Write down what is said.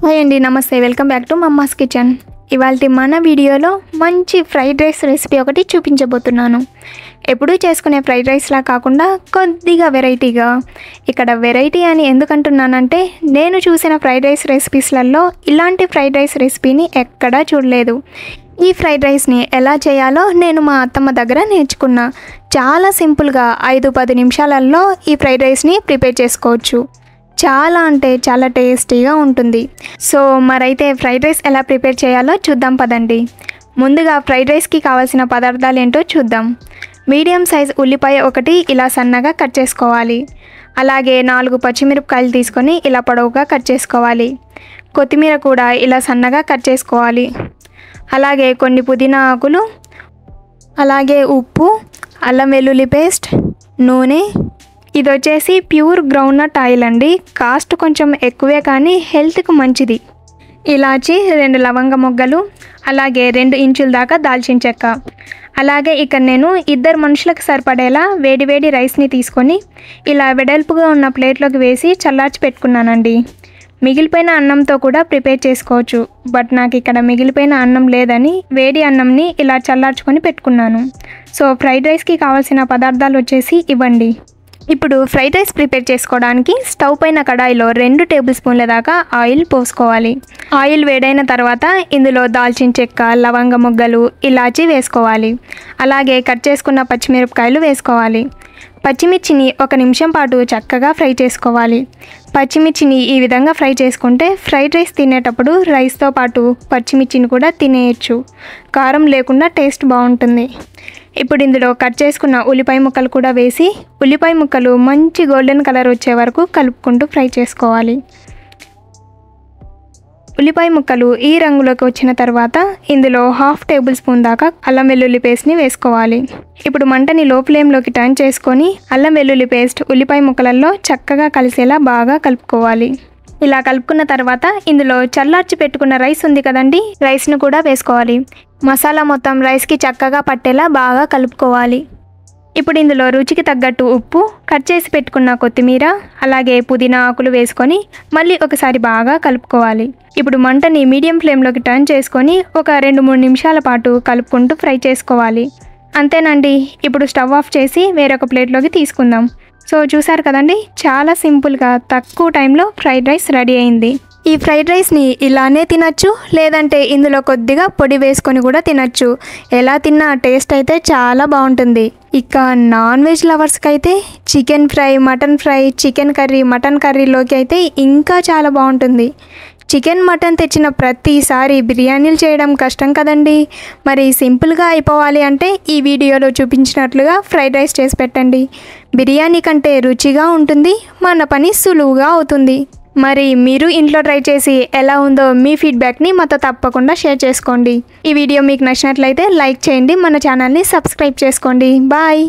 Hi అండి, నమస్తే. Welcome back to mama's kitchen. ఇవాళ మన వీడియోలో మంచి ఫ్రైడ్ రైస్ రెసిపీ ఒకటి చూపించబోతున్నాను. ఎప్పుడూ చేసుకునే ఫ్రైడ్ రైస్లా కాకుండా కొద్దిగా వెరైటీగా. ఇక్కడ వెరైటీ అని ఎందుకంటున్నానంటే నేను చూసిన ఫ్రైడ్ రైస్ రెసిపీస్లలో ఇలాంటి ఫ్రైడ్ రైస్ రెసిపీని ఎక్కడా చూడలేదు. ఈ ఫ్రైడ్ రైస్ని ఎలా చేయాలో నేను మా అత్తమ్మ దగ్గర నేర్చుకున్నా. చాలా సింపుల్గా 5-10 నిమిషాలలో ఈ ఫ్రైడ్ రైస్ని ప్రిపేర్ చేసుకోవచ్చు. చాలా అంటే చాలా టేస్టీగా ఉంటుంది. సో మరైతే ఫ్రైడ్ రైస్ ఎలా ప్రిపేర్ చేయాలో చూద్దాం పదండి. ముందుగా ఫ్రైడ్ రైస్కి కావాల్సిన పదార్థాలు ఏంటో చూద్దాం. మీడియం సైజ్ ఉల్లిపాయ ఒకటి ఇలా సన్నగా కట్ చేసుకోవాలి. అలాగే 4 పచ్చిమిరపకాయలు తీసుకొని ఇలా పొడవుగా కట్ చేసుకోవాలి. కొత్తిమీర కూడా ఇలా సన్నగా కట్ చేసుకోవాలి. అలాగే కొన్ని పుదీనా ఆకులు, అలాగే ఉప్పు, అల్లం వెల్లుల్లి పేస్ట్, నూనె. ఇది వచ్చేసి ప్యూర్ గ్రౌండ్నట్ ఆయిల్ అండి. కాస్ట్ కొంచెం ఎక్కువే కానీ హెల్త్కి మంచిది. ఇలాచి 2 లవంగ మొగ్గలు, అలాగే 2 ఇంచుల దాకా దాల్చిన చెక్క. అలాగే ఇక్కడ నేను 2 మనుషులకు సరిపడేలా వేడివేడి రైస్ని తీసుకొని ఇలా వెడల్పుగా ఉన్న ప్లేట్లోకి వేసి చల్లార్చి పెట్టుకున్నానండి. మిగిలిపోయిన అన్నంతో కూడా ప్రిపేర్ చేసుకోవచ్చు. బట్ నాకు ఇక్కడ మిగిలిపోయిన అన్నం లేదని వేడి అన్నంని ఇలా చల్లార్చుకొని పెట్టుకున్నాను. సో ఫ్రైడ్ రైస్కి కావాల్సిన పదార్థాలు వచ్చేసి ఇవ్వండి. ఇప్పుడు ఫ్రైడ్ రైస్ ప్రిపేర్ చేసుకోవడానికి స్టవ్ పైన కడాయిలో 2 టేబుల్ స్పూన్ల దాకా ఆయిల్ పోసుకోవాలి. ఆయిల్ వేడైన తర్వాత ఇందులో దాల్చిన చెక్క, లవంగ మొగ్గలు, ఇలాచి వేసుకోవాలి. అలాగే కట్ చేసుకున్న పచ్చిమిరపకాయలు వేసుకోవాలి. పచ్చిమిర్చిని 1 నిమిషం పాటు చక్కగా ఫ్రై చేసుకోవాలి. పచ్చిమిర్చిని ఈ విధంగా ఫ్రై చేసుకుంటే ఫ్రైడ్ రైస్ తినేటప్పుడు రైస్తో పాటు పచ్చిమిర్చిని కూడా తినేయచ్చు. కారం లేకుండా టేస్ట్ బాగుంటుంది. ఇప్పుడు ఇందులో కట్ చేసుకున్న ఉల్లిపాయ ముక్కలు కూడా వేసి ఉల్లిపాయ ముక్కలు మంచి గోల్డెన్ కలర్ వచ్చే వరకు కలుపుకుంటూ ఫ్రై చేసుకోవాలి. ఉల్లిపాయ ముక్కలు ఈ రంగులోకి వచ్చిన తర్వాత ఇందులో 1/2 టేబుల్ స్పూన్ దాకా అల్లం వెల్లుల్లి పేస్ట్ని వేసుకోవాలి. ఇప్పుడు మంటని లో ఫ్లేమ్లోకి టర్న్ చేసుకొని అల్లం వెల్లుల్లి పేస్ట్ ఉల్లిపాయ ముక్కలలో చక్కగా కలిసేలా బాగా కలుపుకోవాలి. ఇలా కలుపుకున్న తర్వాత ఇందులో చల్లార్చి పెట్టుకున్న రైస్ ఉంది కదండి, రైస్ను కూడా వేసుకోవాలి. మసాలా మొత్తం రైస్కి చక్కగా పట్టేలా బాగా కలుపుకోవాలి. ఇప్పుడు ఇందులో రుచికి తగ్గట్టు ఉప్పు, కట్ చేసి పెట్టుకున్న కొత్తిమీర, అలాగే పుదీనా ఆకులు వేసుకొని మళ్ళీ ఒకసారి బాగా కలుపుకోవాలి. ఇప్పుడు మంటని మీడియం ఫ్లేమ్లోకి టర్న్ చేసుకొని ఒక 2-3 నిమిషాల పాటు కలుపుకుంటూ ఫ్రై చేసుకోవాలి. అంతేనండి. ఇప్పుడు స్టవ్ ఆఫ్ చేసి వేరొక ప్లేట్లోకి తీసుకుందాం. సో చూసారు కదండి, చాలా సింపుల్గా తక్కువ టైంలో ఫ్రైడ్ రైస్ రెడీ అయింది. ఈ ఫ్రైడ్ రైస్ని ఇలానే తినచ్చు, లేదంటే ఇందులో కొద్దిగా పొడి వేసుకొని కూడా తినచ్చు. ఎలా తిన్నా టేస్ట్ అయితే చాలా బాగుంటుంది. ఇక నాన్ వెజ్ లవర్స్కి అయితే chicken fry, mutton fry, chicken curry, mutton కర్రీలోకి అయితే ఇంకా చాలా బాగుంటుంది. చికెన్, మటన్ తెచ్చిన ప్రతిసారి బిర్యానీలు చేయడం కష్టం కదండి. మరి సింపుల్గా అయిపోవాలి అంటే ఈ వీడియోలో చూపించినట్లుగా ఫ్రైడ్ రైస్ చేసి పెట్టండి. బిర్యానీ కంటే రుచిగా ఉంటుంది, మన పని సులువుగా అవుతుంది. మరి మీరు ఇంట్లో ట్రై చేసి ఎలా ఉందో మీ ఫీడ్బ్యాక్ని మాతో తప్పకుండా షేర్ చేసుకోండి. ఈ వీడియో మీకు నచ్చినట్లయితే లైక్ చేయండి, మన ఛానల్ని సబ్స్క్రైబ్ చేసుకోండి. బాయ్.